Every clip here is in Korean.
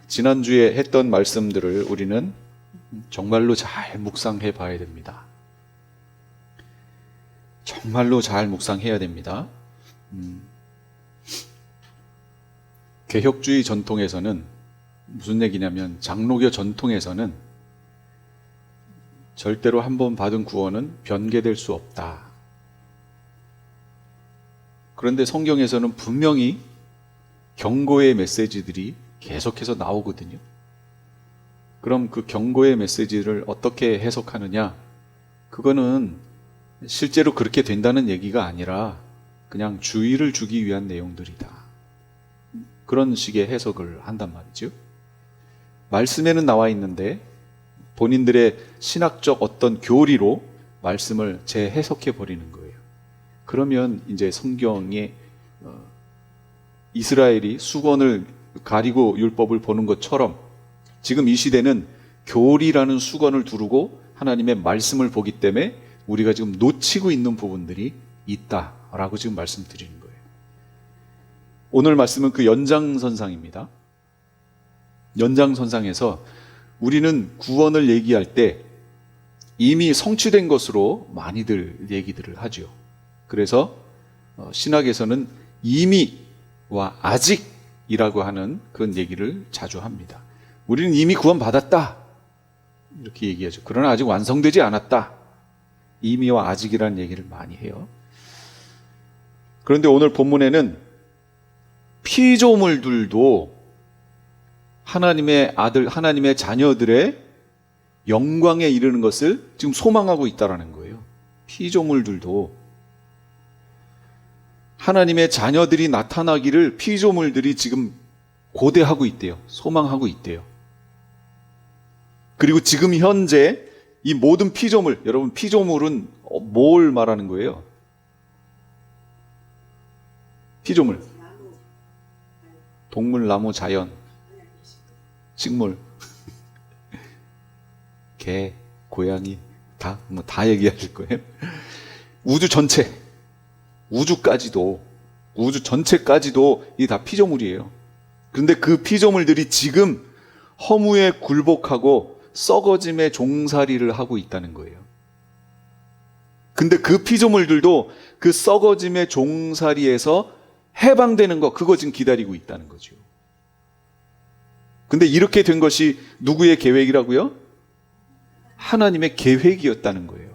지난주에 했던 말씀들을 우리는 정말로 잘 묵상해 봐야 됩니다. 정말로 잘 묵상해야 됩니다. 개혁주의 전통에서는 무슨 얘기냐면, 장로교 전통에서는 절대로 한 번 받은 구원은 변개될 수 없다. 그런데 성경에서는 분명히 경고의 메시지들이 계속해서 나오거든요. 그럼 그 경고의 메시지를 어떻게 해석하느냐? 그거는 실제로 그렇게 된다는 얘기가 아니라 그냥 주의를 주기 위한 내용들이다. 그런 식의 해석을 한단 말이죠. 말씀에는 나와 있는데 본인들의 신학적 어떤 교리로 말씀을 재해석해 버리는 거예요. 그러면 이제 성경에 이스라엘이 수건을 가리고 율법을 보는 것처럼 지금 이 시대는 교리라는 수건을 두르고 하나님의 말씀을 보기 때문에 우리가 지금 놓치고 있는 부분들이 있다라고 지금 말씀드리는 거예요. 오늘 말씀은 그 연장선상입니다. 연장선상에서 우리는 구원을 얘기할 때 이미 성취된 것으로 많이들 얘기들을 하죠. 그래서 신학에서는 이미와 아직이라고 하는 그런 얘기를 자주 합니다. 우리는 이미 구원받았다 이렇게 얘기하죠. 그러나 아직 완성되지 않았다. 이미와 아직이라는 얘기를 많이 해요. 그런데 오늘 본문에는 피조물들도 하나님의 아들, 하나님의 자녀들의 영광에 이르는 것을 지금 소망하고 있다라는 거예요. 피조물들도 하나님의 자녀들이 나타나기를 피조물들이 지금 고대하고 있대요. 소망하고 있대요. 그리고 지금 현재 이 모든 피조물, 여러분 피조물은 뭘 말하는 거예요? 피조물. 동물, 나무, 자연, 식물, 개, 고양이, 다 얘기하실 거예요. 우주 전체, 우주까지도, 우주 전체까지도 이 다 피조물이에요. 그런데 그 피조물들이 지금 허무에 굴복하고 썩어짐의 종살이를 하고 있다는 거예요. 근데 그 피조물들도 그 썩어짐의 종살이에서 해방되는 거, 그거 지금 기다리고 있다는 거죠. 근데 이렇게 된 것이 누구의 계획이라고요? 하나님의 계획이었다는 거예요.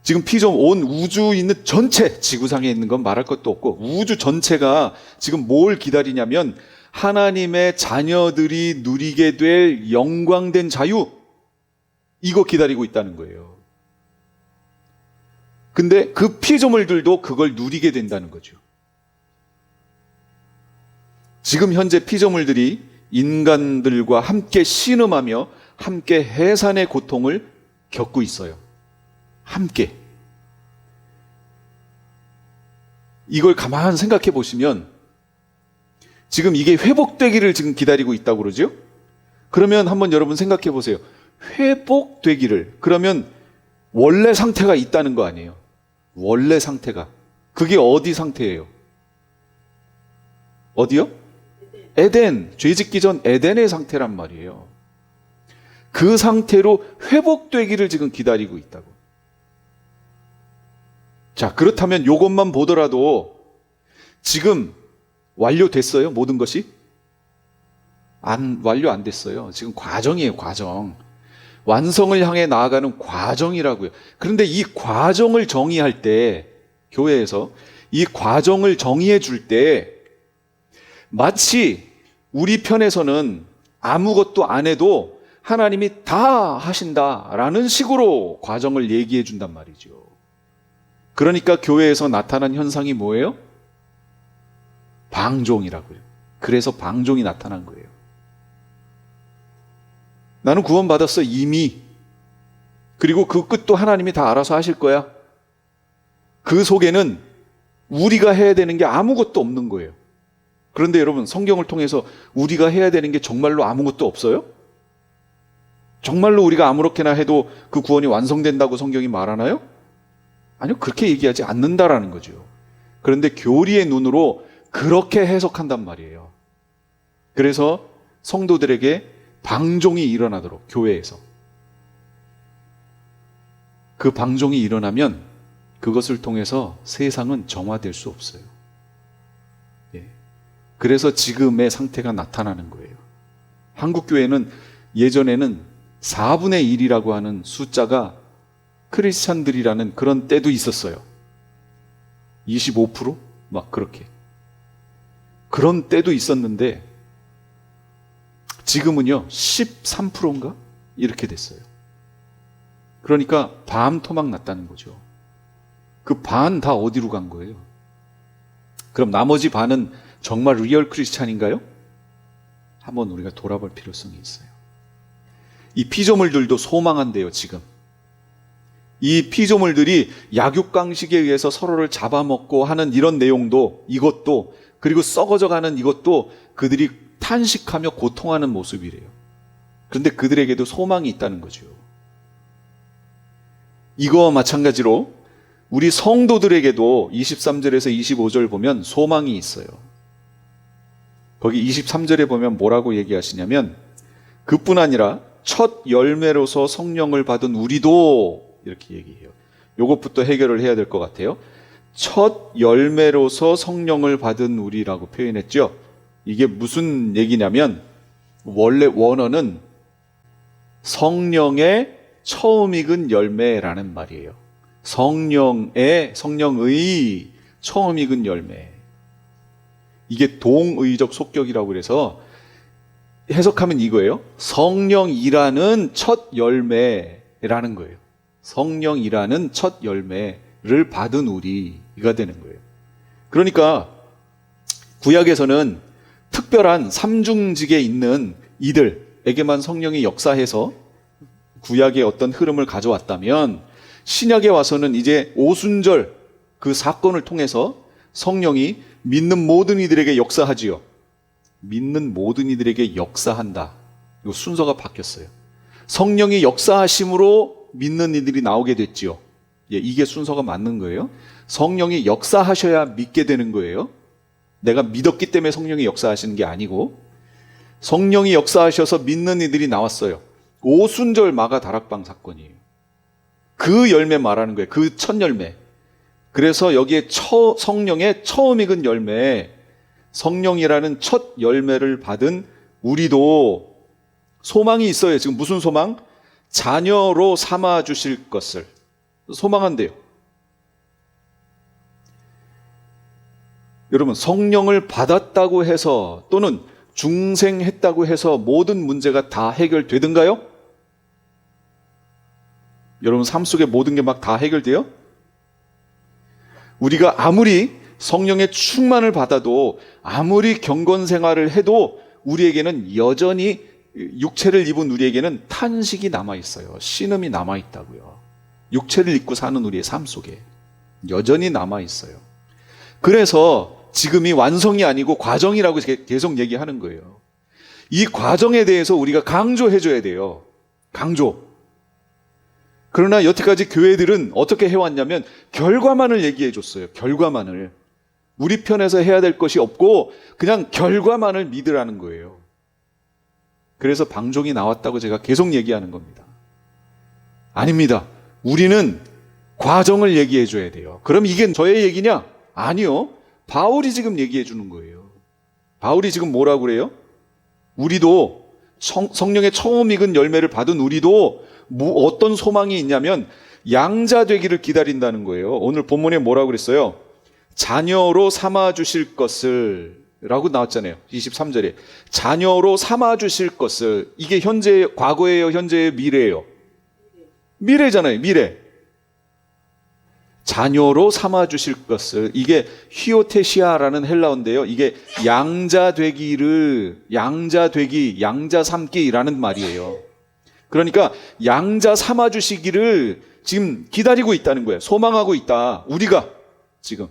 지금 온 우주 있는 전체, 지구상에 있는 건 말할 것도 없고 우주 전체가 지금 뭘 기다리냐면 하나님의 자녀들이 누리게 될 영광된 자유, 이거 기다리고 있다는 거예요. 근데 그 피조물들도 그걸 누리게 된다는 거죠. 지금 현재 피조물들이 인간들과 함께 신음하며 함께 해산의 고통을 겪고 있어요. 함께. 이걸 가만히 생각해 보시면 지금 이게 회복되기를 지금 기다리고 있다고 그러죠? 그러면 한번 여러분 생각해 보세요. 회복되기를. 그러면 원래 상태가 있다는 거 아니에요? 원래 상태가. 그게 어디 상태예요? 어디요? 에덴. 죄 짓기 전 에덴의 상태란 말이에요. 그 상태로 회복되기를 지금 기다리고 있다고. 자, 그렇다면 이것만 보더라도 지금 완료됐어요? 모든 것이? 완료 안 됐어요. 지금 과정이에요, 과정. 완성을 향해 나아가는 과정이라고요. 그런데 이 과정을 정의할 때, 교회에서 이 과정을 정의해 줄 때, 마치 우리 편에서는 아무것도 안 해도 하나님이 다 하신다라는 식으로 과정을 얘기해 준단 말이죠. 그러니까 교회에서 나타난 현상이 뭐예요? 방종이라고요. 그래서 방종이 나타난 거예요. 나는 구원받았어, 이미. 그리고 그 끝도 하나님이 다 알아서 하실 거야. 그 속에는 우리가 해야 되는 게 아무것도 없는 거예요. 그런데 여러분, 성경을 통해서 우리가 해야 되는 게 정말로 아무것도 없어요? 정말로 우리가 아무렇게나 해도 그 구원이 완성된다고 성경이 말하나요? 아니요, 그렇게 얘기하지 않는다라는 거죠. 그런데 교리의 눈으로 그렇게 해석한단 말이에요. 그래서 성도들에게 방종이 일어나도록 교회에서 그 방종이 일어나면 그것을 통해서 세상은 정화될 수 없어요. 예. 그래서 지금의 상태가 나타나는 거예요. 한국 교회는 예전에는 4분의 1이라고 하는 숫자가 크리스찬들이라는 그런 때도 있었어요. 25%? 막 그렇게. 그런 때도 있었는데 지금은요 13%인가? 이렇게 됐어요. 그러니까 반토막 났다는 거죠. 그 반 다 어디로 간 거예요? 그럼 나머지 반은 정말 리얼 크리스찬인가요? 한번 우리가 돌아볼 필요성이 있어요. 이 피조물들도 소망한대요, 지금. 이 피조물들이 약육강식에 의해서 서로를 잡아먹고 하는 이런 내용도, 이것도, 그리고 썩어져 가는 이것도 그들이 탄식하며 고통하는 모습이래요. 그런데 그들에게도 소망이 있다는 거죠. 이거와 마찬가지로 우리 성도들에게도 23절에서 25절 보면 소망이 있어요. 거기 23절에 보면 뭐라고 얘기하시냐면 그뿐 아니라 첫 열매로서 성령을 받은 우리도 이렇게 얘기해요. 이것부터 해결을 해야 될 것 같아요. 첫 열매로서 성령을 받은 우리라고 표현했죠. 이게 무슨 얘기냐면 원래 원어는 성령의 처음 익은 열매라는 말이에요. 성령의 처음 익은 열매. 이게 동의적 속격이라고 그래서 해석하면 이거예요. 성령이라는 첫 열매라는 거예요. 성령이라는 첫 열매를 받은 우리가 되는 거예요. 그러니까 구약에서는 특별한 삼중직에 있는 이들에게만 성령이 역사해서 구약의 어떤 흐름을 가져왔다면 신약에 와서는 이제 오순절 그 사건을 통해서 성령이 믿는 모든 이들에게 역사하지요. 믿는 모든 이들에게 역사한다. 이거 순서가 바뀌었어요. 성령이 역사하심으로 믿는 이들이 나오게 됐지요. 예, 이게 순서가 맞는 거예요. 성령이 역사하셔야 믿게 되는 거예요. 내가 믿었기 때문에 성령이 역사하시는 게 아니고 성령이 역사하셔서 믿는 이들이 나왔어요. 오순절 마가 다락방 사건이에요. 그 열매 말하는 거예요. 그 첫 열매. 그래서 여기에 성령의 처음 익은 열매, 성령이라는 첫 열매를 받은 우리도 소망이 있어요. 지금 무슨 소망? 자녀로 삼아 주실 것을 소망한대요. 여러분, 성령을 받았다고 해서 또는 중생했다고 해서 모든 문제가 다 해결되든가요? 여러분 삶 속에 모든 게 막 다 해결돼요? 우리가 아무리 성령의 충만을 받아도 아무리 경건 생활을 해도 우리에게는 여전히 육체를 입은 우리에게는 탄식이 남아있어요. 신음이 남아있다고요. 육체를 입고 사는 우리의 삶 속에 여전히 남아있어요. 그래서 지금이 완성이 아니고 과정이라고 계속 얘기하는 거예요. 이 과정에 대해서 우리가 강조해줘야 돼요. 강조. 그러나 여태까지 교회들은 어떻게 해왔냐면 결과만을 얘기해줬어요. 결과만을. 우리 편에서 해야 될 것이 없고 그냥 결과만을 믿으라는 거예요. 그래서 방종이 나왔다고 제가 계속 얘기하는 겁니다. 아닙니다. 우리는 과정을 얘기해줘야 돼요. 그럼 이게 저의 얘기냐? 아니요. 바울이 지금 얘기해 주는 거예요. 바울이 지금 뭐라고 그래요? 우리도 성령의 처음 익은 열매를 받은 우리도 어떤 소망이 있냐면 양자 되기를 기다린다는 거예요. 오늘 본문에 뭐라고 그랬어요? 자녀로 삼아 주실 것을 라고 나왔잖아요. 23절에 자녀로 삼아 주실 것을. 이게 현재 과거예요, 현재예요, 미래예요? 미래잖아요. 미래. 자녀로 삼아 주실 것을. 이게 히오테시아라는 헬라어인데요. 이게 양자 되기를, 양자 되기, 양자 삼기라는 말이에요. 그러니까 양자 삼아 주시기를 지금 기다리고 있다는 거예요. 소망하고 있다. 우리가 지금.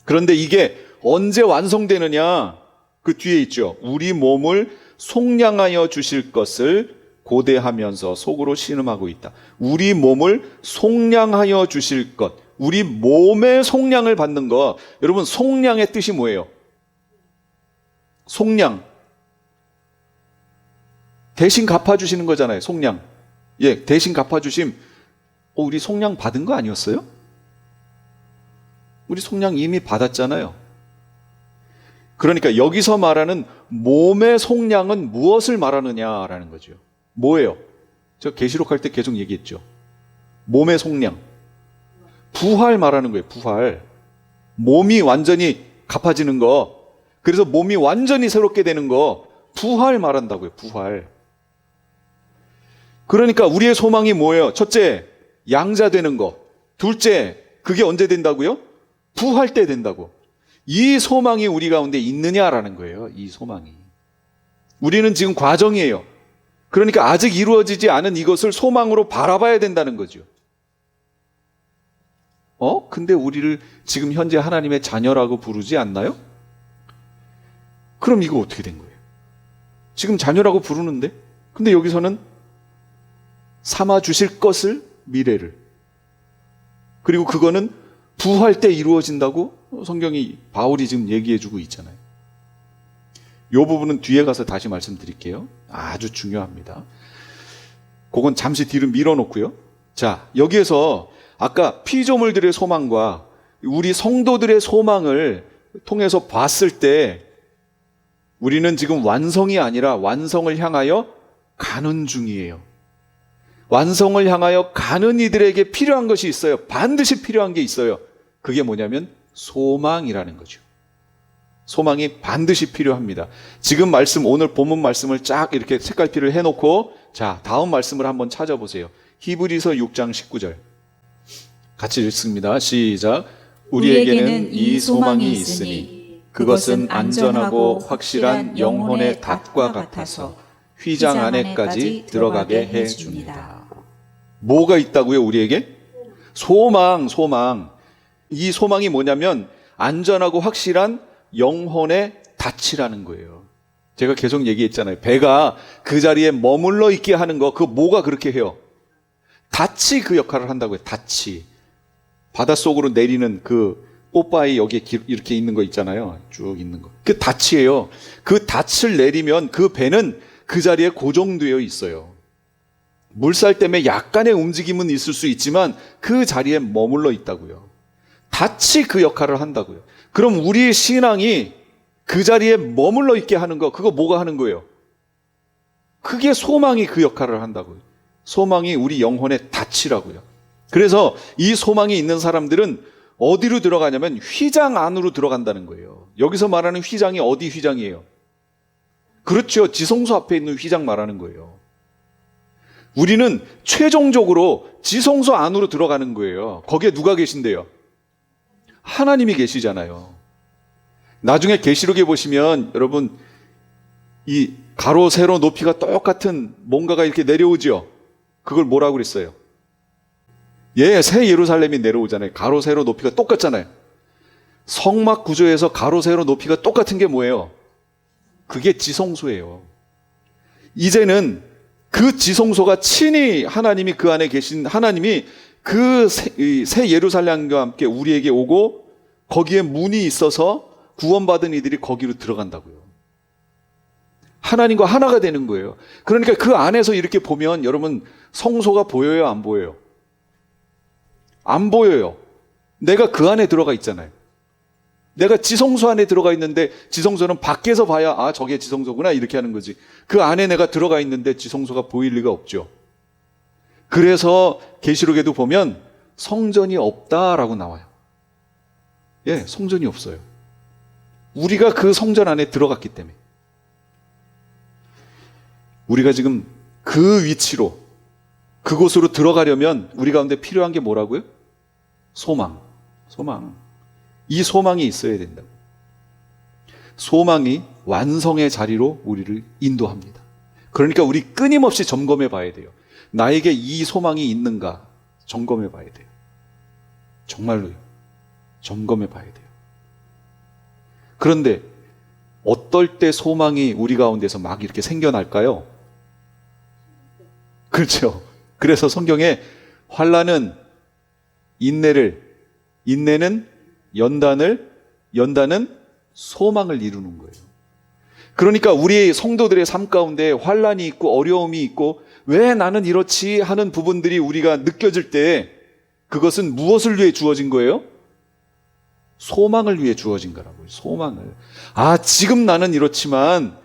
그런데 이게 언제 완성되느냐? 그 뒤에 있죠. 우리 몸을 속량하여 주실 것을 고대하면서 속으로 신음하고 있다. 우리 몸을 속량하여 주실 것. 우리 몸의 속량을 받는 것. 여러분, 속량의 뜻이 뭐예요? 속량. 대신 갚아주시는 거잖아요. 속량. 예, 대신 갚아주심. 우리 속량 받은 거 아니었어요? 우리 속량 이미 받았잖아요. 그러니까 여기서 말하는 몸의 속량은 무엇을 말하느냐라는 거죠. 뭐예요? 저 계시록 할 때 계속 얘기했죠. 몸의 속량. 부활 말하는 거예요. 부활. 몸이 완전히 갚아지는 거. 그래서 몸이 완전히 새롭게 되는 거. 부활 말한다고요. 부활. 그러니까 우리의 소망이 뭐예요? 첫째, 양자 되는 거. 둘째, 그게 언제 된다고요? 부활 때 된다고. 이 소망이 우리 가운데 있느냐라는 거예요. 이 소망이. 우리는 지금 과정이에요. 그러니까 아직 이루어지지 않은 이것을 소망으로 바라봐야 된다는 거죠. 근데 우리를 지금 현재 하나님의 자녀라고 부르지 않나요? 그럼 이거 어떻게 된 거예요? 지금 자녀라고 부르는데? 근데 여기서는 삼아 주실 것을, 미래를. 그리고 그거는 부활 때 이루어진다고 성경이, 바울이 지금 얘기해 주고 있잖아요. 이 부분은 뒤에 가서 다시 말씀드릴게요. 아주 중요합니다. 그건 잠시 뒤로 밀어놓고요. 자, 여기에서 아까 피조물들의 소망과 우리 성도들의 소망을 통해서 봤을 때 우리는 지금 완성이 아니라 완성을 향하여 가는 중이에요. 완성을 향하여 가는 이들에게 필요한 것이 있어요. 반드시 필요한 게 있어요. 그게 뭐냐면 소망이라는 거죠. 소망이 반드시 필요합니다. 지금 말씀, 오늘 본문 말씀을 쫙 이렇게 색깔피를 해놓고, 자, 다음 말씀을 한번 찾아보세요. 히브리서 6장 19절. 같이 읽습니다. 시작. 우리에게는 이 소망이 있으니 그것은 안전하고 확실한 영혼의 닷과 같아서 휘장 안에까지 들어가게 해줍니다. 뭐가 있다고요, 우리에게? 소망. 이 소망이 뭐냐면 안전하고 확실한 영혼의 닻이라는 거예요. 제가 계속 얘기했잖아요. 배가 그 자리에 머물러 있게 하는 거, 그 뭐가 그렇게 해요? 닻이 그 역할을 한다고요. 닻이. 바닷속으로 내리는 그 뽀빠이 여기에 이렇게 있는 거 있잖아요. 쭉 있는 거. 그 닻이에요. 그 닻을 내리면 그 배는 그 자리에 고정되어 있어요. 물살 때문에 약간의 움직임은 있을 수 있지만 그 자리에 머물러 있다고요. 닻이 그 역할을 한다고요. 그럼 우리의 신앙이 그 자리에 머물러 있게 하는 거, 그거 뭐가 하는 거예요? 그게 소망이 그 역할을 한다고요. 소망이 우리 영혼의 닻이라고요. 그래서 이 소망이 있는 사람들은 어디로 들어가냐면 휘장 안으로 들어간다는 거예요. 여기서 말하는 휘장이 어디 휘장이에요? 그렇죠. 지성소 앞에 있는 휘장 말하는 거예요. 우리는 최종적으로 지성소 안으로 들어가는 거예요. 거기에 누가 계신대요? 하나님이 계시잖아요. 나중에 계시록에 보시면 여러분 이 가로 세로 높이가 똑같은 뭔가가 이렇게 내려오죠. 그걸 뭐라고 그랬어요? 예, 새 예루살렘이 내려오잖아요. 가로 세로 높이가 똑같잖아요. 성막 구조에서 가로 세로 높이가 똑같은 게 뭐예요? 그게 지성소예요. 이제는 그 지성소가 친히 하나님이 그 안에 계신 하나님이 그 새 예루살렘과 함께 우리에게 오고 거기에 문이 있어서 구원받은 이들이 거기로 들어간다고요. 하나님과 하나가 되는 거예요. 그러니까 그 안에서 이렇게 보면 여러분 성소가 보여요? 안 보여요? 안 보여요. 내가 그 안에 들어가 있잖아요. 내가 지성소 안에 들어가 있는데 지성소는 밖에서 봐야 저게 지성소구나 이렇게 하는 거지. 그 안에 내가 들어가 있는데 지성소가 보일 리가 없죠. 그래서 계시록에도 보면 성전이 없다라고 나와요. 예, 성전이 없어요. 우리가 그 성전 안에 들어갔기 때문에. 우리가 지금 그 위치로 그곳으로 들어가려면 우리 가운데 필요한 게 뭐라고요? 소망. 이 소망이 있어야 된다고. 소망이 완성의 자리로 우리를 인도합니다. 그러니까 우리 끊임없이 점검해 봐야 돼요. 나에게 이 소망이 있는가 점검해 봐야 돼요. 정말로요. 점검해 봐야 돼요. 그런데 어떨 때 소망이 우리 가운데서 막 이렇게 생겨날까요? 그렇죠. 그래서 성경에 환난은 인내를, 인내는 연단을, 연단은 소망을 이루는 거예요. 그러니까 우리 성도들의 삶 가운데 환난이 있고 어려움이 있고 왜 나는 이렇지 하는 부분들이 우리가 느껴질 때 그것은 무엇을 위해 주어진 거예요? 소망을 위해 주어진 거라고요. 소망을. 아, 지금 나는 이렇지만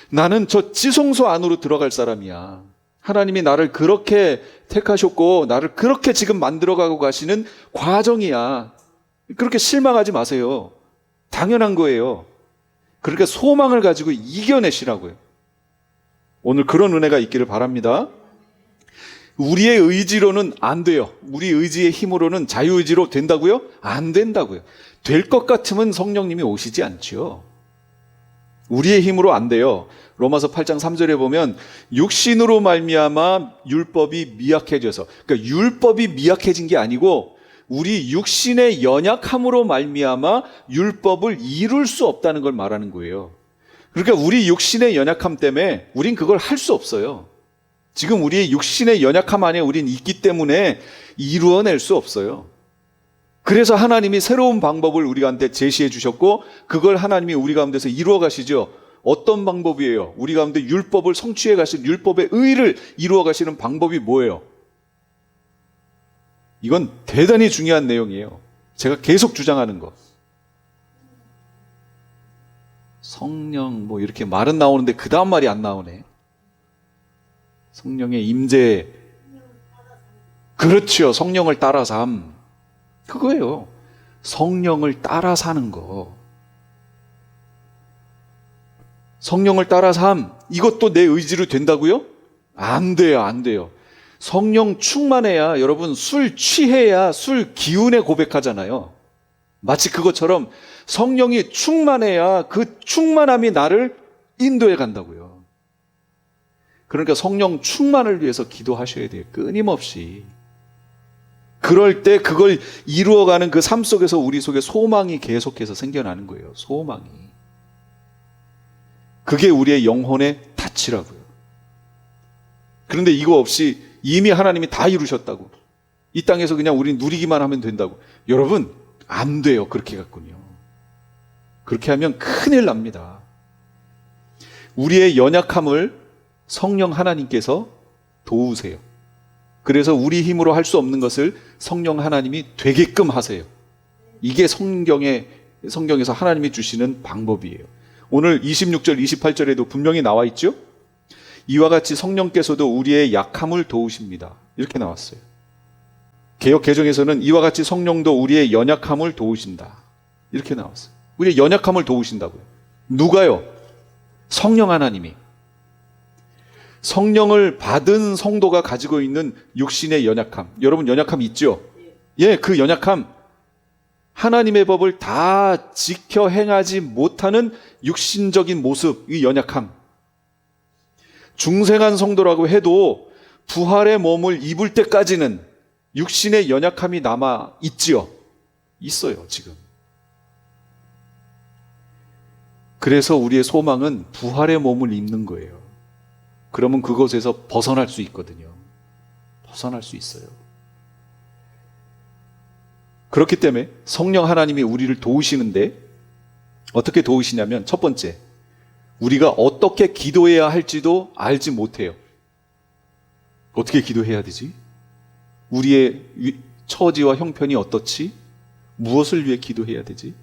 나는 저 지성소 안으로 들어갈 사람이야. 하나님이 나를 그렇게 택하셨고 나를 그렇게 지금 만들어가고 가시는 과정이야. 그렇게 실망하지 마세요. 당연한 거예요. 그러니까 소망을 가지고 이겨내시라고요. 오늘 그런 은혜가 있기를 바랍니다. 우리의 의지로는 안 돼요. 우리 의지의 힘으로는 자유의지로 된다고요? 안 된다고요. 될 것 같으면 성령님이 오시지 않죠. 우리의 힘으로 안 돼요. 로마서 8장 3절에 보면 육신으로 말미암아 율법이 미약해져서, 그러니까 율법이 미약해진 게 아니고 우리 육신의 연약함으로 말미암아 율법을 이룰 수 없다는 걸 말하는 거예요. 그러니까 우리 육신의 연약함 때문에 우린 그걸 할 수 없어요. 지금 우리의 육신의 연약함 안에 우린 있기 때문에 이루어낼 수 없어요. 그래서 하나님이 새로운 방법을 우리한테 제시해 주셨고 그걸 하나님이 우리 가운데서 이루어 가시죠. 어떤 방법이에요? 우리 가운데 율법을 성취해 가신 율법의 의를 이루어 가시는 방법이 뭐예요? 이건 대단히 중요한 내용이에요. 제가 계속 주장하는 거. 성령 뭐 이렇게 말은 나오는데 그 다음 말이 안 나오네. 성령의 임재. 그렇죠. 성령을 따라 삶. 그거예요. 성령을 따라 사는 거. 성령을 따라 삶. 이것도 내 의지로 된다고요? 안 돼요. 안 돼요. 성령 충만해야, 여러분 술 취해야 술 기운에 고백하잖아요. 마치 그것처럼 성령이 충만해야 그 충만함이 나를 인도해 간다고요. 그러니까 성령 충만을 위해서 기도하셔야 돼요. 끊임없이. 그럴 때 그걸 이루어가는 그 삶 속에서 우리 속에 소망이 계속해서 생겨나는 거예요. 소망이. 그게 우리의 영혼의 닻이라고요. 그런데 이거 없이 이미 하나님이 다 이루셨다고. 이 땅에서 그냥 우리 누리기만 하면 된다고. 여러분, 안 돼요. 그렇게 갖군요. 그렇게 하면 큰일 납니다. 우리의 연약함을 성령 하나님께서 도우세요. 그래서 우리 힘으로 할 수 없는 것을 성령 하나님이 되게끔 하세요. 이게 성경에서 하나님이 주시는 방법이에요. 오늘 26절, 28절에도 분명히 나와 있죠? 이와 같이 성령께서도 우리의 약함을 도우십니다. 이렇게 나왔어요. 개역 개정에서는 이와 같이 성령도 우리의 연약함을 도우신다. 이렇게 나왔어요. 우리의 연약함을 도우신다고요. 누가요? 성령 하나님이. 성령을 받은 성도가 가지고 있는 육신의 연약함. 여러분 연약함 있죠? 예, 그 연약함. 하나님의 법을 다 지켜 행하지 못하는 육신적인 모습, 이 연약함. 중생한 성도라고 해도 부활의 몸을 입을 때까지는 육신의 연약함이 남아 있지요. 있어요, 지금. 그래서 우리의 소망은 부활의 몸을 입는 거예요. 그러면 그것에서 벗어날 수 있거든요. 벗어날 수 있어요. 그렇기 때문에 성령 하나님이 우리를 도우시는데 어떻게 도우시냐면 첫 번째, 우리가 어떻게 기도해야 할지도 알지 못해요. 어떻게 기도해야 되지? 우리의 처지와 형편이 어떻지? 무엇을 위해 기도해야 되지?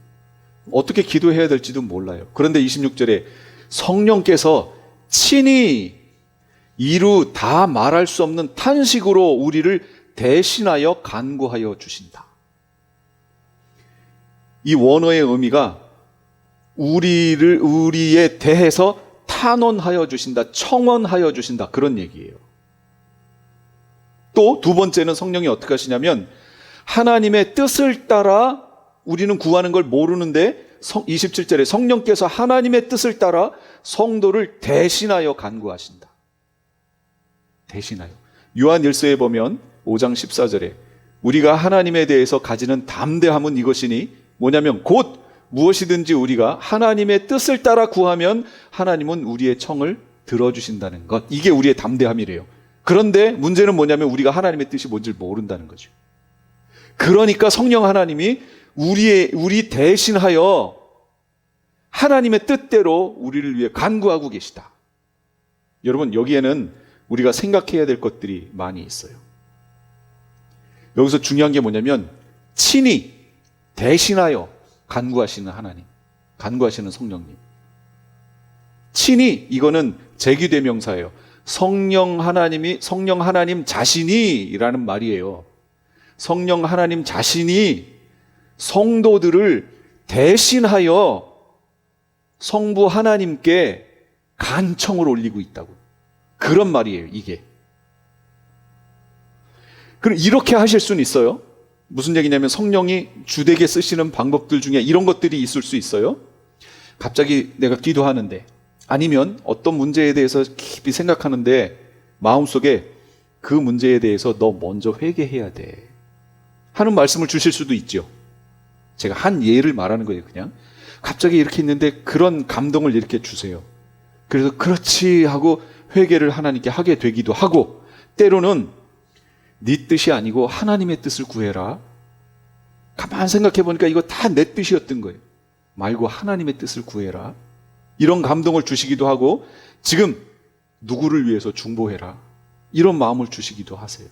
어떻게 기도해야 될지도 몰라요. 그런데 26절에 성령께서 친히 이루 다 말할 수 없는 탄식으로 우리를 대신하여 간구하여 주신다. 이 원어의 의미가 우리에 대해서 탄원하여 주신다, 청원하여 주신다, 그런 얘기예요. 또 두 번째는 성령이 어떻게 하시냐면 하나님의 뜻을 따라 우리는 구하는 걸 모르는데 27절에 성령께서 하나님의 뜻을 따라 성도를 대신하여 간구하신다. 대신하여. 요한 1서에 보면 5장 14절에 우리가 하나님에 대해서 가지는 담대함은 이것이니 뭐냐면 곧 무엇이든지 우리가 하나님의 뜻을 따라 구하면 하나님은 우리의 청을 들어주신다는 것. 이게 우리의 담대함이래요. 그런데 문제는 뭐냐면 우리가 하나님의 뜻이 뭔지 모른다는 거죠. 그러니까 성령 하나님이 우리 대신하여 하나님의 뜻대로 우리를 위해 간구하고 계시다. 여러분, 여기에는 우리가 생각해야 될 것들이 많이 있어요. 여기서 중요한 게 뭐냐면 친히 대신하여 간구하시는 하나님, 간구하시는 성령님. 친히, 이거는 제기대명사예요. 성령 하나님 자신이라는 말이에요. 성령 하나님 자신이 성도들을 대신하여 성부 하나님께 간청을 올리고 있다고. 그런 말이에요, 이게. 그럼 이렇게 하실 수는 있어요. 무슨 얘기냐면 성령이 주되게 쓰시는 방법들 중에 이런 것들이 있을 수 있어요. 갑자기 내가 기도하는데, 아니면 어떤 문제에 대해서 깊이 생각하는데 마음속에 그 문제에 대해서 너 먼저 회개해야 돼 하는 말씀을 주실 수도 있죠. 제가 한 예를 말하는 거예요. 그냥 갑자기 이렇게 있는데 그런 감동을 이렇게 주세요. 그래서 그렇지 하고 회개를 하나님께 하게 되기도 하고, 때로는 네 뜻이 아니고 하나님의 뜻을 구해라. 가만 생각해 보니까 이거 다 내 뜻이었던 거예요. 말고 하나님의 뜻을 구해라. 이런 감동을 주시기도 하고, 지금 누구를 위해서 중보해라. 이런 마음을 주시기도 하세요.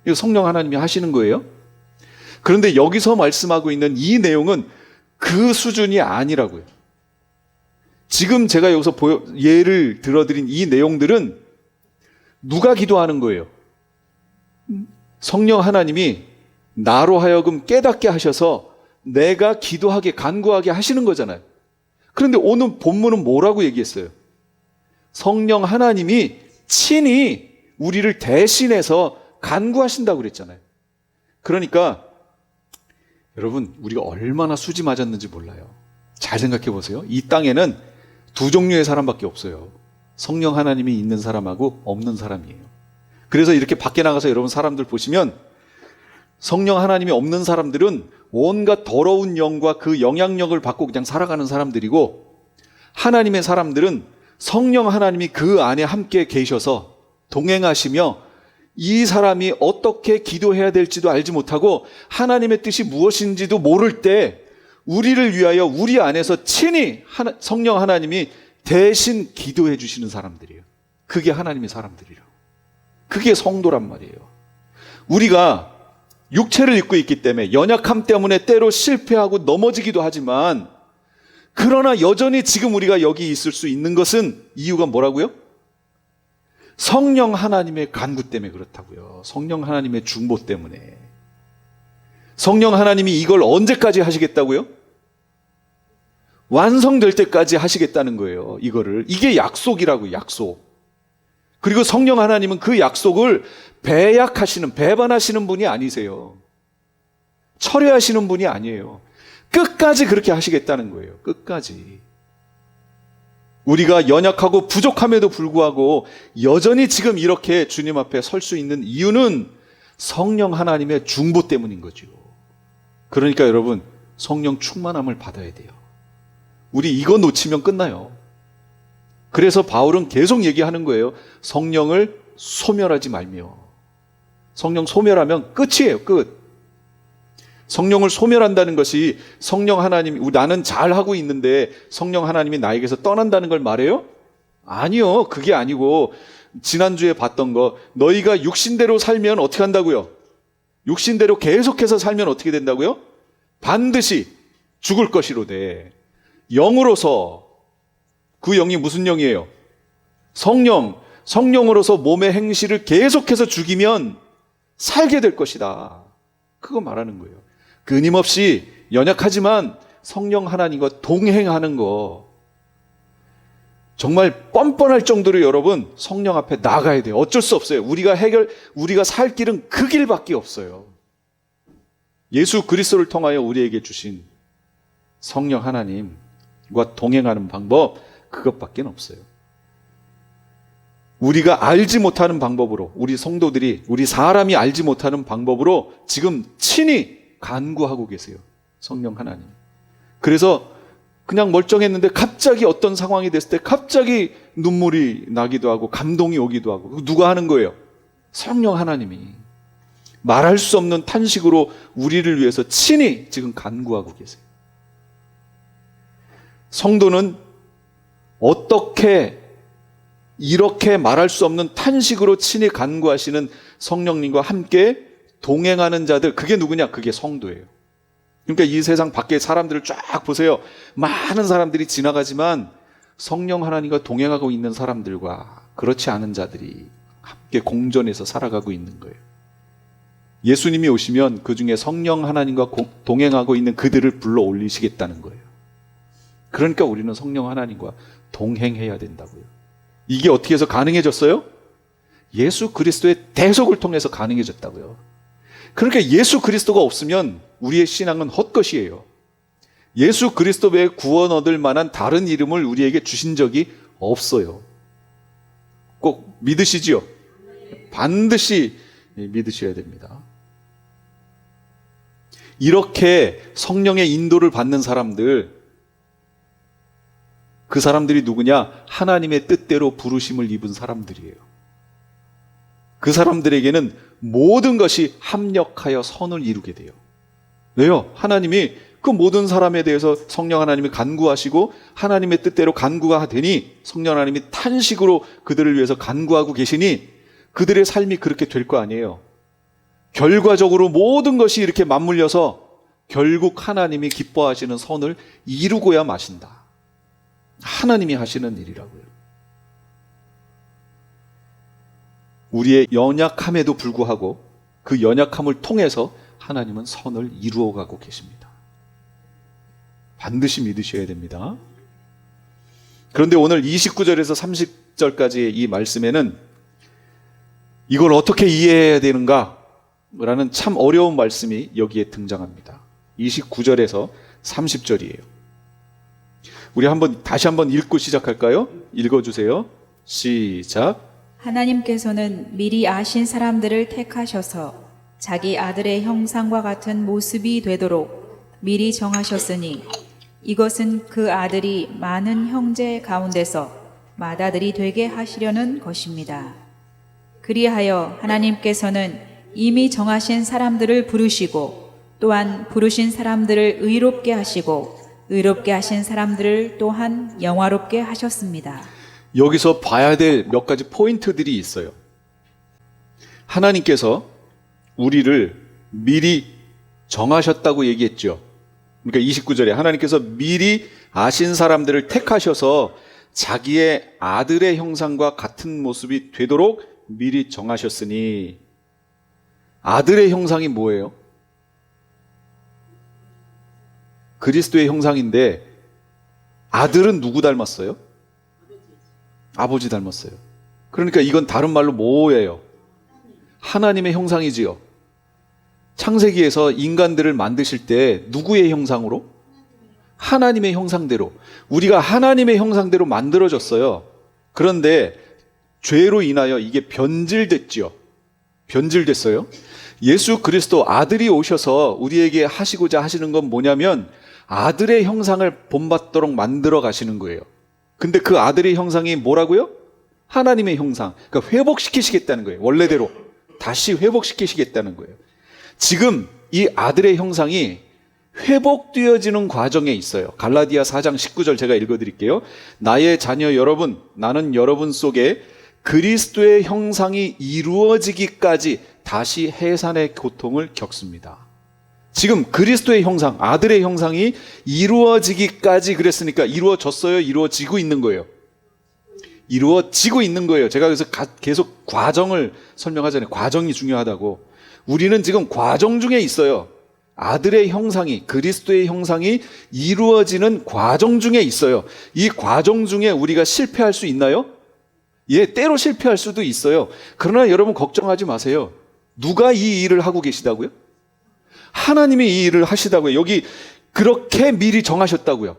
이거 성령 하나님이 하시는 거예요. 그런데 여기서 말씀하고 있는 이 내용은 그 수준이 아니라고요. 지금 제가 여기서 예를 들어드린 이 내용들은 누가 기도하는 거예요? 성령 하나님이 나로 하여금 깨닫게 하셔서 내가 기도하게, 간구하게 하시는 거잖아요. 그런데 오늘 본문은 뭐라고 얘기했어요? 성령 하나님이 친히 우리를 대신해서 간구하신다고 그랬잖아요. 그러니까 여러분, 우리가 얼마나 수지 맞았는지 몰라요. 잘 생각해 보세요. 이 땅에는 두 종류의 사람밖에 없어요. 성령 하나님이 있는 사람하고 없는 사람이에요. 그래서 이렇게 밖에 나가서 여러분 사람들 보시면 성령 하나님이 없는 사람들은 온갖 더러운 영과 그 영향력을 받고 그냥 살아가는 사람들이고, 하나님의 사람들은 성령 하나님이 그 안에 함께 계셔서 동행하시며 이 사람이 어떻게 기도해야 될지도 알지 못하고 하나님의 뜻이 무엇인지도 모를 때 우리를 위하여 우리 안에서 친히 성령 하나님이 대신 기도해 주시는 사람들이에요. 그게 하나님의 사람들이에요. 그게 성도란 말이에요. 우리가 육체를 입고 있기 때문에 연약함 때문에 때로 실패하고 넘어지기도 하지만, 그러나 여전히 지금 우리가 여기 있을 수 있는 것은 이유가 뭐라고요? 성령 하나님의 간구 때문에 그렇다고요. 성령 하나님의 중보 때문에. 성령 하나님이 이걸 언제까지 하시겠다고요? 완성될 때까지 하시겠다는 거예요. 이게 약속이라고요. 약속. 그리고 성령 하나님은 그 약속을 배반하시는 분이 아니세요. 철회하시는 분이 아니에요. 끝까지 그렇게 하시겠다는 거예요. 끝까지. 우리가 연약하고 부족함에도 불구하고 여전히 지금 이렇게 주님 앞에 설 수 있는 이유는 성령 하나님의 중보 때문인 거죠. 그러니까 여러분, 성령 충만함을 받아야 돼요. 우리 이거 놓치면 끝나요. 그래서 바울은 계속 얘기하는 거예요. 성령을 소멸하지 말며. 성령 소멸하면 끝이에요. 끝. 성령을 소멸한다는 것이 성령 하나님, 나는 잘하고 있는데 성령 하나님이 나에게서 떠난다는 걸 말해요? 아니요. 그게 아니고, 지난주에 봤던 거, 너희가 육신대로 살면 어떻게 한다고요? 육신대로 계속해서 살면 어떻게 된다고요? 반드시 죽을 것이로되 영으로서, 그 영이 무슨 영이에요? 성령으로서 몸의 행실을 계속해서 죽이면 살게 될 것이다. 그거 말하는 거예요. 끊임없이 연약하지만 성령 하나님과 동행하는 거, 정말 뻔뻔할 정도로 여러분 성령 앞에 나가야 돼요. 어쩔 수 없어요. 우리가 살 길은 그 길밖에 없어요. 예수 그리스도를 통하여 우리에게 주신 성령 하나님과 동행하는 방법, 그것밖에 없어요. 우리가 알지 못하는 방법으로, 우리 성도들이, 우리 사람이 알지 못하는 방법으로 지금 친히 간구하고 계세요. 성령 하나님. 그래서 그냥 멀쩡했는데 갑자기 어떤 상황이 됐을 때 갑자기 눈물이 나기도 하고 감동이 오기도 하고. 누가 하는 거예요? 성령 하나님이. 말할 수 없는 탄식으로 우리를 위해서 친히 지금 간구하고 계세요. 성도는 어떻게 이렇게 말할 수 없는 탄식으로 친히 간구하시는 성령님과 함께 동행하는 자들, 그게 누구냐? 그게 성도예요. 그러니까 이 세상 밖에 사람들을 쫙 보세요. 많은 사람들이 지나가지만 성령 하나님과 동행하고 있는 사람들과 그렇지 않은 자들이 함께 공존해서 살아가고 있는 거예요. 예수님이 오시면 그 중에 성령 하나님과 동행하고 있는 그들을 불러 올리시겠다는 거예요. 그러니까 우리는 성령 하나님과 동행해야 된다고요. 이게 어떻게 해서 가능해졌어요? 예수 그리스도의 대속을 통해서 가능해졌다고요. 그러니까 예수 그리스도가 없으면 우리의 신앙은 헛것이에요. 예수 그리스도 외에 구원 얻을 만한 다른 이름을 우리에게 주신 적이 없어요. 꼭 믿으시지요? 반드시 믿으셔야 됩니다. 이렇게 성령의 인도를 받는 사람들, 그 사람들이 누구냐? 하나님의 뜻대로 부르심을 입은 사람들이에요. 그 사람들에게는 모든 것이 합력하여 선을 이루게 돼요. 왜요? 하나님이 그 모든 사람에 대해서 성령 하나님이 간구하시고 하나님의 뜻대로 간구가 되니 성령 하나님이 탄식으로 그들을 위해서 간구하고 계시니 그들의 삶이 그렇게 될 거 아니에요. 결과적으로 모든 것이 이렇게 맞물려서 결국 하나님이 기뻐하시는 선을 이루고야 마신다. 하나님이 하시는 일이라고요. 우리의 연약함에도 불구하고 그 연약함을 통해서 하나님은 선을 이루어가고 계십니다. 반드시 믿으셔야 됩니다. 그런데 오늘 29절에서 30절까지의 이 말씀에는 이걸 어떻게 이해해야 되는가? 라는 참 어려운 말씀이 여기에 등장합니다. 29절에서 30절이에요. 우리 다시 한번 읽고 시작할까요? 읽어주세요. 시작. 하나님께서는 미리 아신 사람들을 택하셔서 자기 아들의 형상과 같은 모습이 되도록 미리 정하셨으니 이것은 그 아들이 많은 형제 가운데서 맏아들이 되게 하시려는 것입니다. 그리하여 하나님께서는 이미 정하신 사람들을 부르시고 또한 부르신 사람들을 의롭게 하시고 의롭게 하신 사람들을 또한 영화롭게 하셨습니다. 여기서 봐야 될 몇 가지 포인트들이 있어요. 하나님께서 우리를 미리 정하셨다고 얘기했죠. 그러니까 29절에 하나님께서 미리 아신 사람들을 택하셔서 자기의 아들의 형상과 같은 모습이 되도록 미리 정하셨으니, 아들의 형상이 뭐예요? 그리스도의 형상인데 아들은 누구 닮았어요? 아버지 닮았어요. 그러니까 이건 다른 말로 뭐예요? 하나님의 형상이지요. 창세기에서 인간들을 만드실 때 누구의 형상으로? 하나님의 형상대로. 우리가 하나님의 형상대로 만들어졌어요. 그런데 죄로 인하여 이게 변질됐죠. 변질됐어요. 예수 그리스도 아들이 오셔서 우리에게 하시고자 하시는 건 뭐냐면 아들의 형상을 본받도록 만들어 가시는 거예요. 근데 그 아들의 형상이 뭐라고요? 하나님의 형상. 그러니까 회복시키시겠다는 거예요. 원래대로 다시 회복시키시겠다는 거예요. 지금 이 아들의 형상이 회복되어지는 과정에 있어요. 갈라디아 4장 19절 제가 읽어드릴게요. 나의 자녀 여러분, 나는 여러분 속에 그리스도의 형상이 이루어지기까지 다시 해산의 고통을 겪습니다. 지금 그리스도의 형상, 아들의 형상이 이루어지기까지 그랬으니까 이루어졌어요? 이루어지고 있는 거예요? 이루어지고 있는 거예요. 제가 그래서 계속 과정을 설명하잖아요. 과정이 중요하다고. 우리는 지금 과정 중에 있어요. 아들의 형상이, 그리스도의 형상이 이루어지는 과정 중에 있어요. 이 과정 중에 우리가 실패할 수 있나요? 예, 때로 실패할 수도 있어요. 그러나 여러분 걱정하지 마세요. 누가 이 일을 하고 계시다고요? 하나님이 이 일을 하시다고요. 여기 그렇게 미리 정하셨다고요.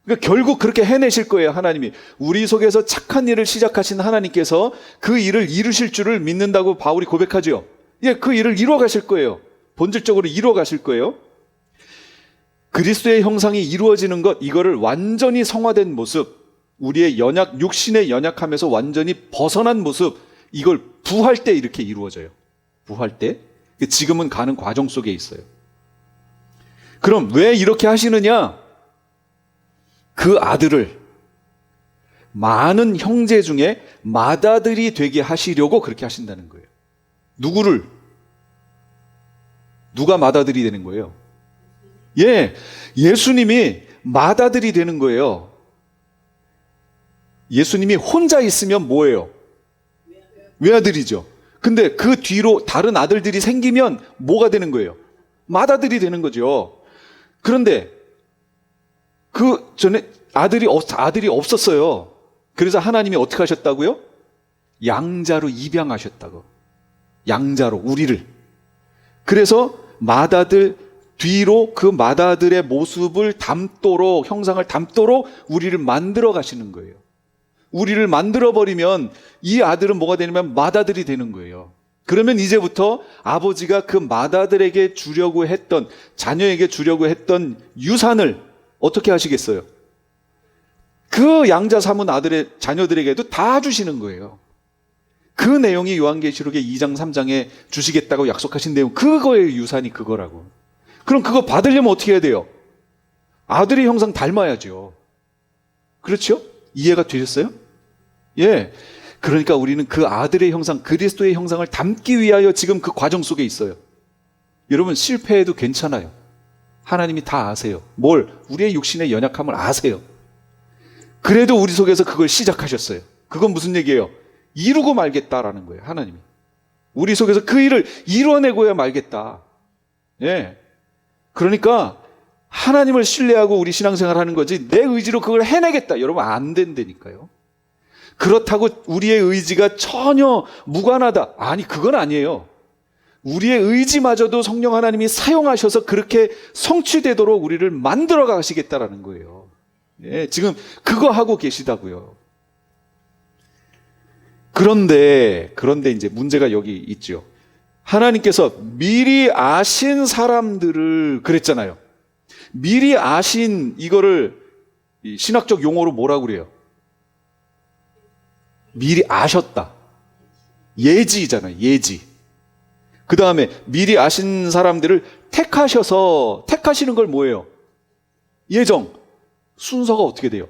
그러니까 결국 그렇게 해내실 거예요. 하나님이. 우리 속에서 착한 일을 시작하신 하나님께서 그 일을 이루실 줄을 믿는다고 바울이 고백하죠. 예, 그 일을 이루어 가실 거예요. 본질적으로 이루어 가실 거예요. 그리스도의 형상이 이루어지는 것, 이거를 완전히 성화된 모습, 우리의 육신의 연약함에서 완전히 벗어난 모습, 이걸 부활 때 이렇게 이루어져요. 부활 때. 지금은 가는 과정 속에 있어요. 그럼 왜 이렇게 하시느냐? 그 아들을 많은 형제 중에 맏아들이 되게 하시려고 그렇게 하신다는 거예요. 누구를? 누가 맏아들이 되는 거예요? 예, 예수님이 맏아들이 되는 거예요. 예수님이 혼자 있으면 뭐예요? 외아들이죠. 근데 그 뒤로 다른 아들들이 생기면 뭐가 되는 거예요? 맏아들이 되는 거죠. 그런데 그 전에 아들이 없었어요. 그래서 하나님이 어떻게 하셨다고요? 양자로 입양하셨다고. 양자로 우리를. 그래서 맏아들 뒤로 그 맏아들의 모습을 담도록, 형상을 담도록 우리를 만들어 가시는 거예요. 우리를 만들어버리면 이 아들은 뭐가 되냐면 맏아들이 되는 거예요. 그러면 이제부터 아버지가 그 맏아들에게 주려고 했던, 자녀에게 주려고 했던 유산을 어떻게 하시겠어요? 그 양자 삼은 아들의 자녀들에게도 다 주시는 거예요. 그 내용이 요한계시록의 2장 3장에 주시겠다고 약속하신 내용, 그거의 유산이 그거라고. 그럼 그거 받으려면 어떻게 해야 돼요? 아들의 형상 닮아야죠. 그렇죠? 이해가 되셨어요? 예. 그러니까 우리는 그 아들의 형상, 그리스도의 형상을 담기 위하여 지금 그 과정 속에 있어요. 여러분, 실패해도 괜찮아요. 하나님이 다 아세요. 뭘? 우리의 육신의 연약함을 아세요. 그래도 우리 속에서 그걸 시작하셨어요. 그건 무슨 얘기예요? 이루고 말겠다라는 거예요, 하나님이. 우리 속에서 그 일을 이뤄내고야 말겠다. 예. 그러니까 하나님을 신뢰하고 우리 신앙생활 하는 거지 내 의지로 그걸 해내겠다. 여러분, 안 된다니까요. 그렇다고 우리의 의지가 전혀 무관하다. 아니, 그건 아니에요. 우리의 의지마저도 성령 하나님이 사용하셔서 그렇게 성취되도록 우리를 만들어 가시겠다라는 거예요. 예, 지금 그거 하고 계시다고요. 그런데 이제 문제가 여기 있죠. 하나님께서 미리 아신 사람들을 그랬잖아요. 미리 아신 이거를 신학적 용어로 뭐라고 그래요? 미리 아셨다. 예지잖아요. 예지. 그 다음에 미리 아신 사람들을 택하셔서, 택하시는 걸 뭐예요? 예정. 순서가 어떻게 돼요?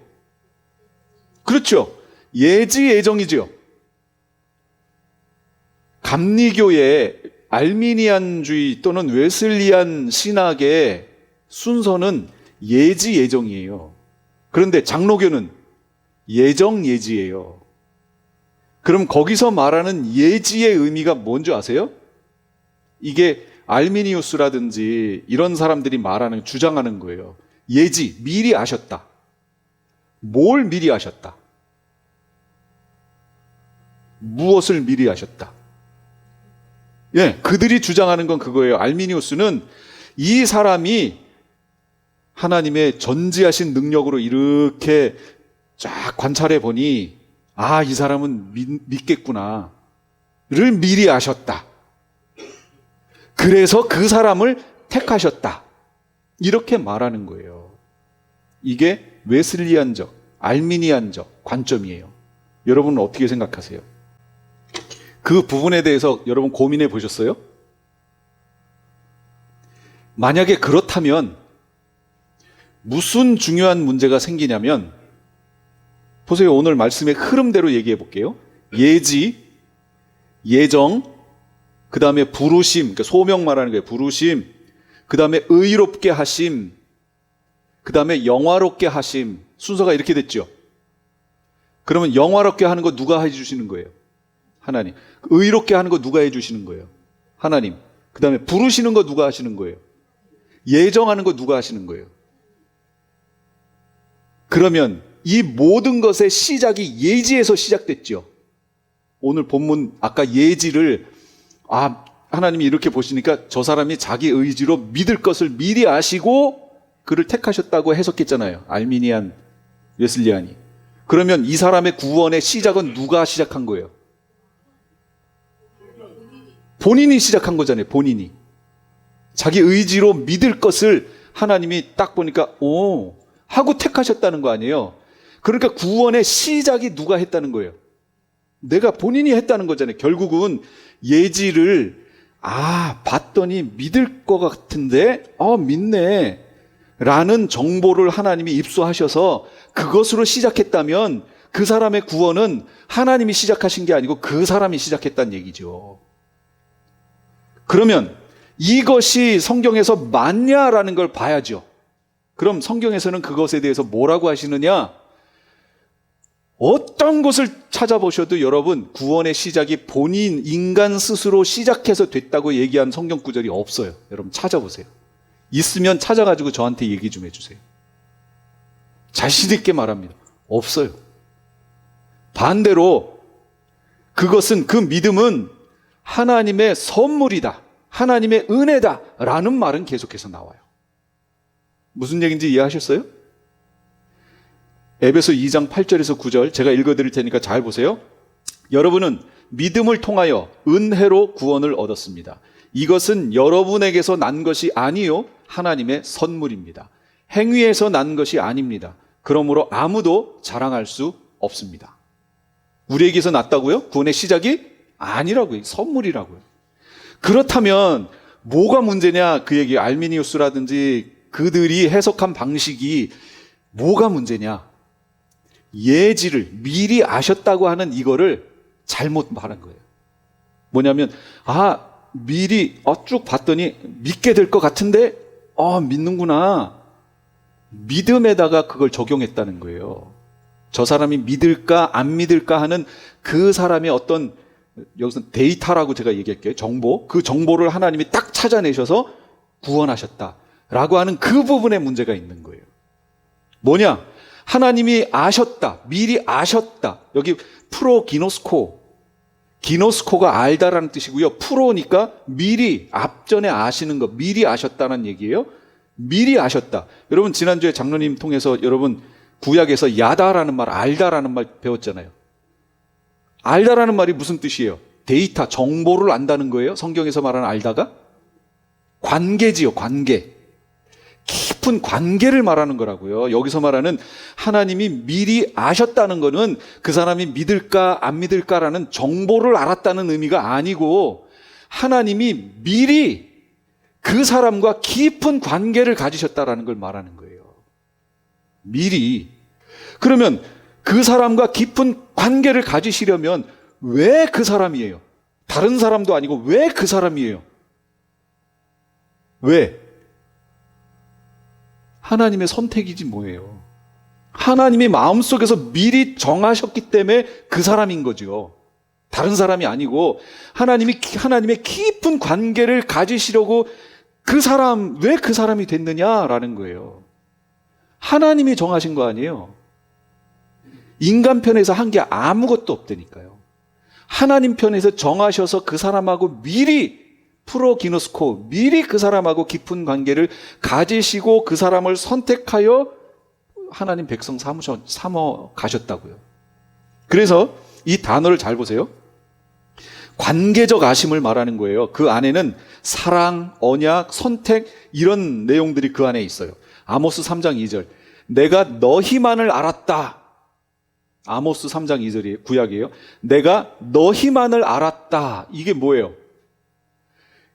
그렇죠. 예지 예정이죠. 감리교의 알미니안주의 또는 웨슬리안 신학의 순서는 예지 예정이에요. 그런데 장로교는 예정 예지예요. 그럼 거기서 말하는 예지의 의미가 뭔지 아세요? 이게 알미니우스라든지 이런 사람들이 말하는, 주장하는 거예요. 예지, 미리 아셨다. 뭘 미리 아셨다? 무엇을 미리 아셨다? 예, 그들이 주장하는 건 그거예요. 알미니우스는 이 사람이 하나님의 전지하신 능력으로 이렇게 쫙 관찰해 보니, 아, 이 사람은 믿겠구나를 미리 아셨다. 그래서 그 사람을 택하셨다. 이렇게 말하는 거예요. 이게 웨슬리안적, 알미니안적 관점이에요. 여러분은 어떻게 생각하세요? 그 부분에 대해서 여러분 고민해 보셨어요? 만약에 그렇다면 무슨 중요한 문제가 생기냐면, 보세요. 오늘 말씀의 흐름대로 얘기해 볼게요. 예지, 예정, 그 다음에 부르심, 그러니까 소명 말하는 거예요. 부르심, 그 다음에 의롭게 하심, 그 다음에 영화롭게 하심. 순서가 이렇게 됐죠. 그러면 영화롭게 하는 거 누가 해주시는 거예요? 하나님. 의롭게 하는 거 누가 해주시는 거예요? 하나님. 그 다음에 부르시는 거 누가 하시는 거예요? 예정하는 거 누가 하시는 거예요? 그러면 이 모든 것의 시작이 예지에서 시작됐죠. 오늘 본문 아까 예지를, 하나님이 이렇게 보시니까 저 사람이 자기 의지로 믿을 것을 미리 아시고 그를 택하셨다고 해석했잖아요. 알미니안, 웨슬리안이. 그러면 이 사람의 구원의 시작은 누가 시작한 거예요? 본인이 시작한 거잖아요. 본인이. 자기 의지로 믿을 것을 하나님이 딱 보니까 하고 택하셨다는 거 아니에요. 그러니까 구원의 시작이 누가 했다는 거예요? 내가 본인이 했다는 거잖아요. 결국은 예지를 봤더니 믿을 것 같은데 믿네 라는 정보를 하나님이 입수하셔서 그것으로 시작했다면 그 사람의 구원은 하나님이 시작하신 게 아니고 그 사람이 시작했다는 얘기죠. 그러면 이것이 성경에서 맞냐라는 걸 봐야죠. 그럼 성경에서는 그것에 대해서 뭐라고 하시느냐? 어떤 것을 찾아보셔도 여러분, 구원의 시작이 본인, 인간 스스로 시작해서 됐다고 얘기한 성경 구절이 없어요. 여러분 찾아보세요. 있으면 찾아가지고 저한테 얘기 좀 해주세요. 자신 있게 말합니다. 없어요. 반대로 그것은, 그 믿음은 하나님의 선물이다, 하나님의 은혜다 라는 말은 계속해서 나와요. 무슨 얘기인지 이해하셨어요? 에베소 2장 8절에서 9절 제가 읽어드릴 테니까 잘 보세요. 여러분은 믿음을 통하여 은혜로 구원을 얻었습니다. 이것은 여러분에게서 난 것이 아니요 하나님의 선물입니다. 행위에서 난 것이 아닙니다. 그러므로 아무도 자랑할 수 없습니다. 우리에게서 났다고요? 구원의 시작이 아니라고요. 선물이라고요. 그렇다면 뭐가 문제냐? 그 얘기, 알미니우스라든지 그들이 해석한 방식이 뭐가 문제냐? 예지를 미리 아셨다고 하는 이거를 잘못 말한 거예요. 뭐냐면 미리 쭉 봤더니 믿게 될 것 같은데 믿는구나. 믿음에다가 그걸 적용했다는 거예요. 저 사람이 믿을까 안 믿을까 하는 그 사람의 어떤, 여기서 데이터라고 제가 얘기할게요. 정보. 그 정보를 하나님이 딱 찾아내셔서 구원하셨다라고 하는 그 부분에 문제가 있는 거예요. 뭐냐? 하나님이 아셨다, 미리 아셨다. 여기 프로기노스코, 기노스코가 알다라는 뜻이고요. 프로니까 미리, 앞전에 아시는 거, 미리 아셨다는 얘기예요. 미리 아셨다. 여러분 지난주에 장로님 통해서 여러분 구약에서 야다라는 말, 알다라는 말 배웠잖아요. 알다라는 말이 무슨 뜻이에요? 데이터, 정보를 안다는 거예요. 성경에서 말하는 알다가 관계지요, 관계. 깊은 관계를 말하는 거라고요. 여기서 말하는 하나님이 미리 아셨다는 거는 그 사람이 믿을까 안 믿을까라는 정보를 알았다는 의미가 아니고, 하나님이 미리 그 사람과 깊은 관계를 가지셨다라는 걸 말하는 거예요. 미리. 그러면 그 사람과 깊은 관계를 가지시려면 왜 그 사람이에요? 다른 사람도 아니고 왜 그 사람이에요? 왜? 하나님의 선택이지 뭐예요. 하나님이 마음속에서 미리 정하셨기 때문에 그 사람인 거죠. 다른 사람이 아니고 하나님의 깊은 관계를 가지시려고 그 사람, 왜 그 사람이 됐느냐라는 거예요. 하나님이 정하신 거 아니에요. 인간 편에서 한 게 아무것도 없다니까요. 하나님 편에서 정하셔서 그 사람하고 미리 프로기노스코, 미리 그 사람하고 깊은 관계를 가지시고 그 사람을 선택하여 하나님 백성 삼어 가셨다고요. 그래서 이 단어를 잘 보세요. 관계적 아심을 말하는 거예요. 그 안에는 사랑, 언약, 선택 이런 내용들이 그 안에 있어요. 아모스 3장 2절. 내가 너희만을 알았다. 아모스 3장 2절이 구약이에요. 내가 너희만을 알았다. 이게 뭐예요?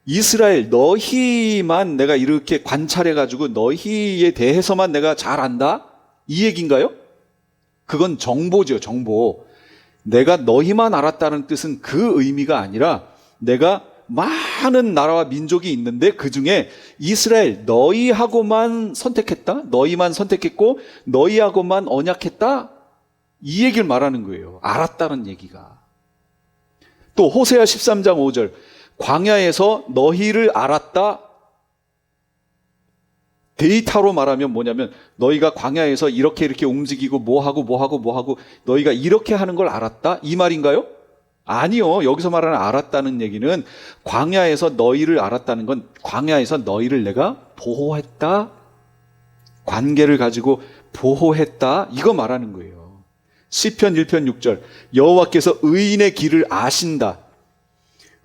이스라엘 너희만 내가 이렇게 관찰해가지고 너희에 대해서만 내가 잘 안다? 이 얘기인가요? 그건 정보죠, 정보. 내가 너희만 알았다는 뜻은 그 의미가 아니라 내가 많은 나라와 민족이 있는데 그 중에 이스라엘 너희하고만 선택했다? 너희만 선택했고 너희하고만 언약했다? 이 얘기를 말하는 거예요. 알았다는 얘기가. 또 호세아 13장 5절. 광야에서 너희를 알았다. 데이터로 말하면 뭐냐면 너희가 광야에서 이렇게 움직이고 뭐하고 너희가 이렇게 하는 걸 알았다? 이 말인가요? 아니요. 여기서 말하는 알았다는 얘기는 광야에서 너희를 알았다는 건 광야에서 너희를 내가 보호했다. 관계를 가지고 보호했다. 이거 말하는 거예요. 시편 1편 6절. 여호와께서 의인의 길을 아신다.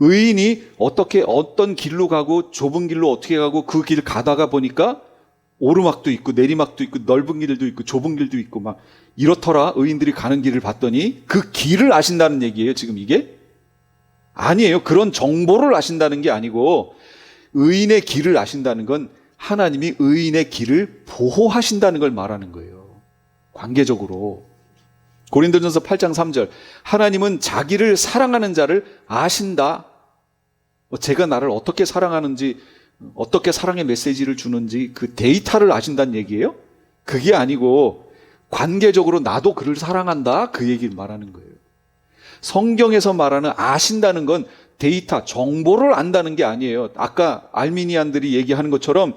의인이 어떤 길로 가고 좁은 길로 어떻게 가고 그 길 가다가 보니까 오르막도 있고 내리막도 있고 넓은 길도 있고 좁은 길도 있고 막 이렇더라. 의인들이 가는 길을 봤더니 그 길을 아신다는 얘기예요. 지금 이게? 아니에요. 그런 정보를 아신다는 게 아니고 의인의 길을 아신다는 건 하나님이 의인의 길을 보호하신다는 걸 말하는 거예요. 관계적으로. 고린도전서 8장 3절. 하나님은 자기를 사랑하는 자를 아신다. 제가 나를 어떻게 사랑하는지, 어떻게 사랑의 메시지를 주는지 그 데이터를 아신다는 얘기예요? 그게 아니고 관계적으로 나도 그를 사랑한다, 그 얘기를 말하는 거예요. 성경에서 말하는 아신다는 건 데이터, 정보를 안다는 게 아니에요. 아까 알미니안들이 얘기하는 것처럼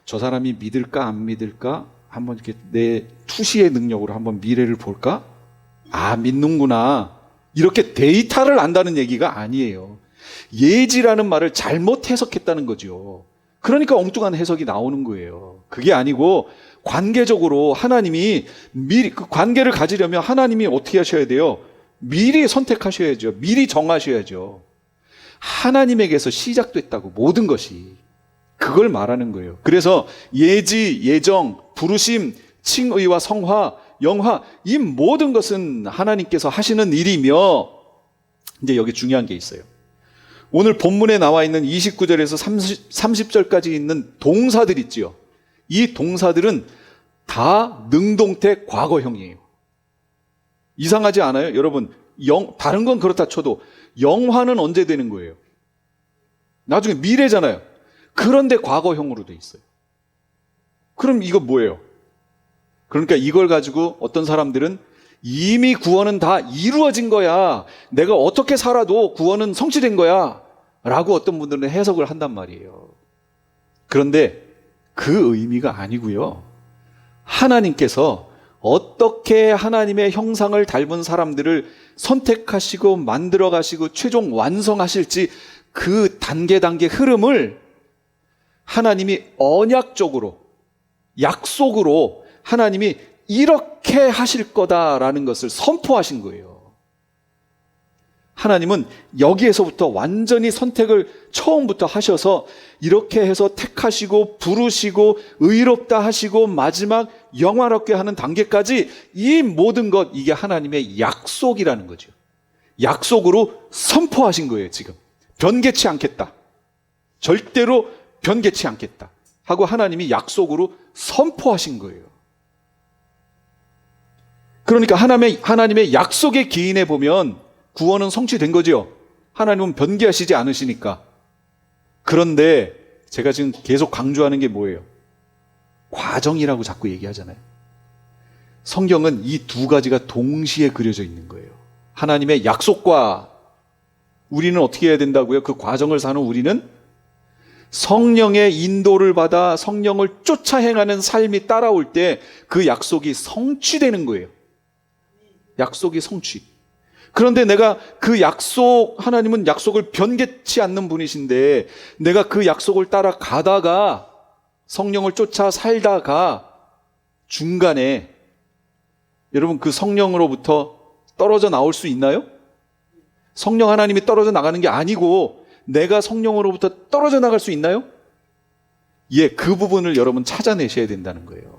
저 사람이 믿을까 안 믿을까 한번 이렇게 내 투시의 능력으로 한번 미래를 볼까? 아, 믿는구나. 이렇게 데이터를 안다는 얘기가 아니에요. 예지라는 말을 잘못 해석했다는 거죠. 그러니까 엉뚱한 해석이 나오는 거예요. 그게 아니고 관계적으로 하나님이 미리, 그 관계를 가지려면 하나님이 어떻게 하셔야 돼요? 미리 선택하셔야죠. 미리 정하셔야죠. 하나님에게서 시작됐다고, 모든 것이. 그걸 말하는 거예요. 그래서 예지, 예정, 부르심, 칭의와 성화, 영화, 이 모든 것은 하나님께서 하시는 일이며, 이제 여기 중요한 게 있어요. 오늘 본문에 나와 있는 29절에서 30절까지 있는 동사들 있지요. 이 동사들은 다 능동태 과거형이에요. 이상하지 않아요? 여러분, 다른 건 그렇다 쳐도 영화는 언제 되는 거예요? 나중에 미래잖아요. 그런데 과거형으로 돼 있어요. 그럼 이거 뭐예요? 그러니까 이걸 가지고 어떤 사람들은 이미 구원은 다 이루어진 거야. 내가 어떻게 살아도 구원은 성취된 거야. 라고 어떤 분들은 해석을 한단 말이에요. 그런데 그 의미가 아니고요. 하나님께서 어떻게 하나님의 형상을 닮은 사람들을 선택하시고 만들어 가시고 최종 완성하실지 그 단계 흐름을 하나님이 언약적으로, 약속으로 하나님이 이렇게 하실 거다라는 것을 선포하신 거예요. 하나님은 여기에서부터 완전히 선택을 처음부터 하셔서 이렇게 해서 택하시고 부르시고 의롭다 하시고 마지막 영화롭게 하는 단계까지 이 모든 것, 이게 하나님의 약속이라는 거죠. 약속으로 선포하신 거예요. 지금 변개치 않겠다, 절대로 변개치 않겠다 하고 하나님이 약속으로 선포하신 거예요. 그러니까 하나님의 약속의 기인에 보면 구원은 성취된 거죠. 하나님은 변개하시지 않으시니까. 그런데 제가 지금 계속 강조하는 게 뭐예요? 과정이라고 자꾸 얘기하잖아요. 성경은 이 두 가지가 동시에 그려져 있는 거예요. 하나님의 약속과 우리는 어떻게 해야 된다고요? 그 과정을 사는 우리는 성령의 인도를 받아 성령을 쫓아 행하는 삶이 따라올 때 그 약속이 성취되는 거예요. 약속이 성취. 그런데 내가 그 하나님은 약속을 변개치 않는 분이신데 내가 그 약속을 따라가다가 성령을 쫓아 살다가 중간에 여러분 그 성령으로부터 떨어져 나올 수 있나요? 성령 하나님이 떨어져 나가는 게 아니고 내가 성령으로부터 떨어져 나갈 수 있나요? 예, 그 부분을 여러분 찾아내셔야 된다는 거예요.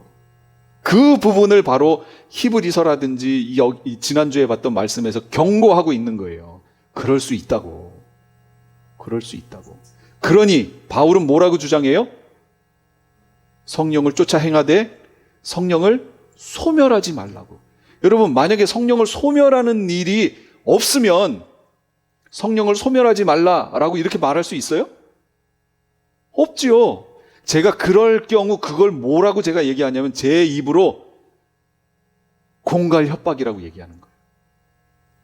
그 부분을 바로 히브리서라든지 지난주에 봤던 말씀에서 경고하고 있는 거예요. 그럴 수 있다고. 그럴 수 있다고. 그러니 바울은 뭐라고 주장해요? 성령을 쫓아 행하되 성령을 소멸하지 말라고. 여러분, 만약에 성령을 소멸하는 일이 없으면 성령을 소멸하지 말라라고 이렇게 말할 수 있어요? 없지요. 제가 그럴 경우 그걸 뭐라고 제가 얘기하냐면 제 입으로 공갈 협박이라고 얘기하는 거예요.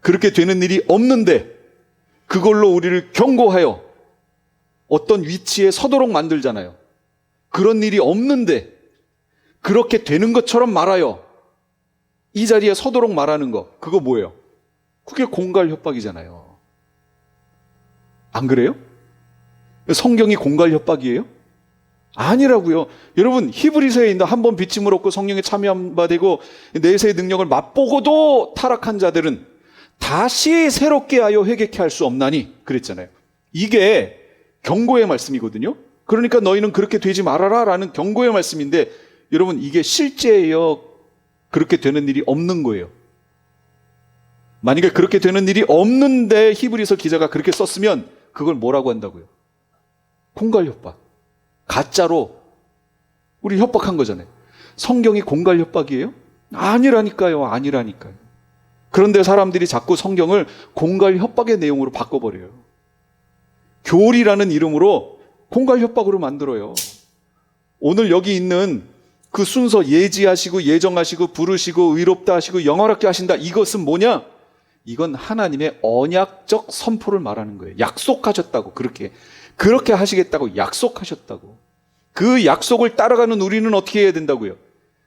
그렇게 되는 일이 없는데 그걸로 우리를 경고하여 어떤 위치에 서도록 만들잖아요. 그런 일이 없는데 그렇게 되는 것처럼 말하여 이 자리에 서도록 말하는 거, 그거 뭐예요? 그게 공갈 협박이잖아요. 안 그래요? 성경이 공갈 협박이에요? 아니라고요. 여러분, 히브리서에 있는 한 번 비침을 얻고 성령에 참여한 바 되고 내세의 능력을 맛보고도 타락한 자들은 다시 새롭게 하여 회개케 할 수 없나니 그랬잖아요. 이게 경고의 말씀이거든요. 그러니까 너희는 그렇게 되지 말아라 라는 경고의 말씀인데 여러분, 이게 실제예요? 그렇게 되는 일이 없는 거예요. 만약에 그렇게 되는 일이 없는데 히브리서 기자가 그렇게 썼으면 그걸 뭐라고 한다고요? 공갈 협박. 가짜로 우리 협박한 거잖아요. 성경이 공갈 협박이에요? 아니라니까요. 아니라니까요. 그런데 사람들이 자꾸 성경을 공갈 협박의 내용으로 바꿔버려요. 교리라는 이름으로 공갈 협박으로 만들어요. 오늘 여기 있는 그 순서 예지하시고 예정하시고 부르시고 의롭다 하시고 영화롭게 하신다. 이것은 뭐냐? 이건 하나님의 언약적 선포를 말하는 거예요. 약속하셨다고. 그렇게 하시겠다고 약속하셨다고. 그 약속을 따라가는 우리는 어떻게 해야 된다고요?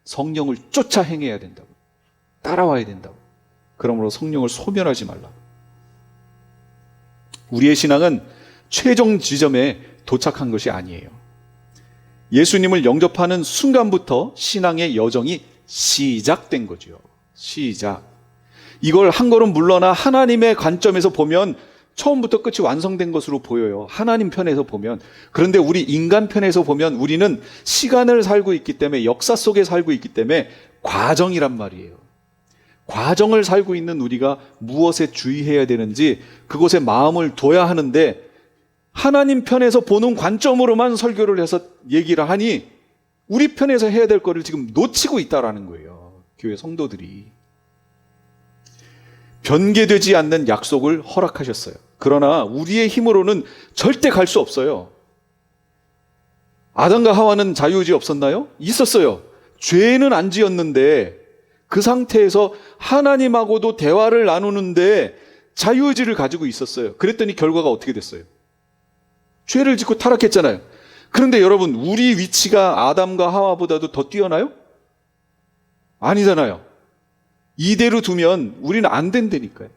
성령을 쫓아 행해야 된다고. 따라와야 된다고. 그러므로 성령을 소멸하지 말라. 우리의 신앙은 최종 지점에 도착한 것이 아니에요. 예수님을 영접하는 순간부터 신앙의 여정이 시작된 거죠. 시작. 이걸 한 걸음 물러나 하나님의 관점에서 보면 처음부터 끝이 완성된 것으로 보여요. 하나님 편에서 보면. 그런데 우리 인간 편에서 보면 우리는 시간을 살고 있기 때문에, 역사 속에 살고 있기 때문에 과정이란 말이에요. 과정을 살고 있는 우리가 무엇에 주의해야 되는지 그곳에 마음을 둬야 하는데, 하나님 편에서 보는 관점으로만 설교를 해서 얘기를 하니 우리 편에서 해야 될 거를 지금 놓치고 있다라는 거예요. 교회 성도들이. 변개되지 않는 약속을 허락하셨어요. 그러나 우리의 힘으로는 절대 갈 수 없어요. 아담과 하와는 자유의지 없었나요? 있었어요. 죄는 안 지었는데 그 상태에서 하나님하고도 대화를 나누는데 자유의지를 가지고 있었어요. 그랬더니 결과가 어떻게 됐어요? 죄를 짓고 타락했잖아요. 그런데 여러분, 우리 위치가 아담과 하와보다도 더 뛰어나요? 아니잖아요. 이대로 두면 우리는 안 된다니까요.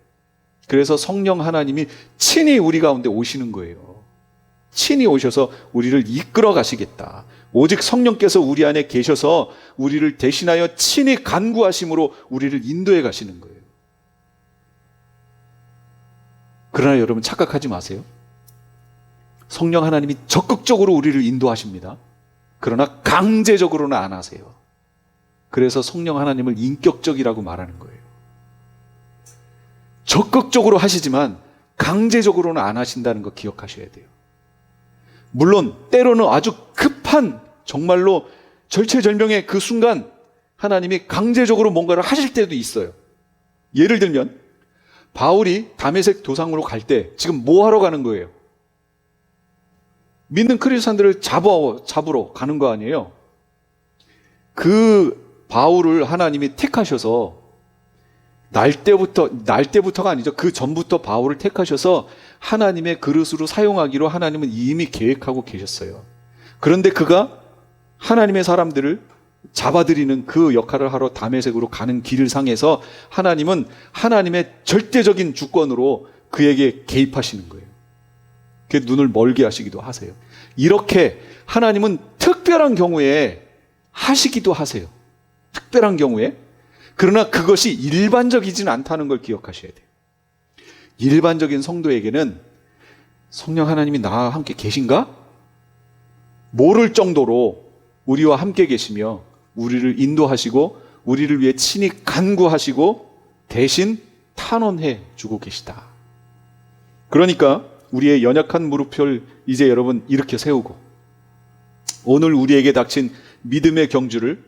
그래서 성령 하나님이 친히 우리 가운데 오시는 거예요. 친히 오셔서 우리를 이끌어 가시겠다. 오직 성령께서 우리 안에 계셔서 우리를 대신하여 친히 간구하심으로 우리를 인도해 가시는 거예요. 그러나 여러분, 착각하지 마세요. 성령 하나님이 적극적으로 우리를 인도하십니다. 그러나 강제적으로는 안 하세요. 그래서 성령 하나님을 인격적이라고 말하는 거예요. 적극적으로 하시지만 강제적으로는 안 하신다는 거 기억하셔야 돼요. 물론 때로는 아주 급한, 정말로 절체절명의 그 순간 하나님이 강제적으로 뭔가를 하실 때도 있어요. 예를 들면 바울이 다메섹 도상으로 갈 때 지금 뭐 하러 가는 거예요? 믿는 크리스찬들을 잡으러 가는 거 아니에요? 그 바울을 하나님이 택하셔서 날 때부터가 아니죠. 그 전부터 바울을 택하셔서 하나님의 그릇으로 사용하기로 하나님은 이미 계획하고 계셨어요. 그런데 그가 하나님의 사람들을 잡아들이는 그 역할을 하러 다메섹으로 가는 길을 상해서 하나님은 하나님의 절대적인 주권으로 그에게 개입하시는 거예요. 그 눈을 멀게 하시기도 하세요. 이렇게 하나님은 특별한 경우에 하시기도 하세요. 특별한 경우에. 그러나 그것이 일반적이지는 않다는 걸 기억하셔야 돼요. 일반적인 성도에게는 성령 하나님이 나와 함께 계신가? 모를 정도로 우리와 함께 계시며 우리를 인도하시고 우리를 위해 친히 간구하시고 대신 탄원해 주고 계시다. 그러니까 우리의 연약한 무릎을 이제 여러분 이렇게 세우고 오늘 우리에게 닥친 믿음의 경주를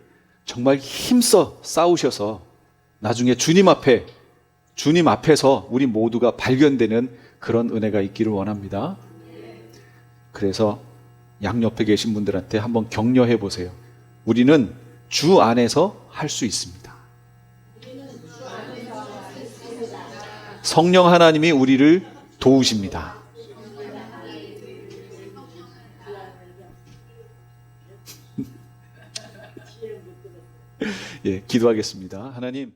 정말 힘써 싸우셔서 나중에 주님 앞에서 우리 모두가 발견되는 그런 은혜가 있기를 원합니다. 그래서 양옆에 계신 분들한테 한번 격려해 보세요. 우리는 주 안에서 할 수 있습니다. 성령 하나님이 우리를 도우십니다. 예, 기도하겠습니다. 하나님.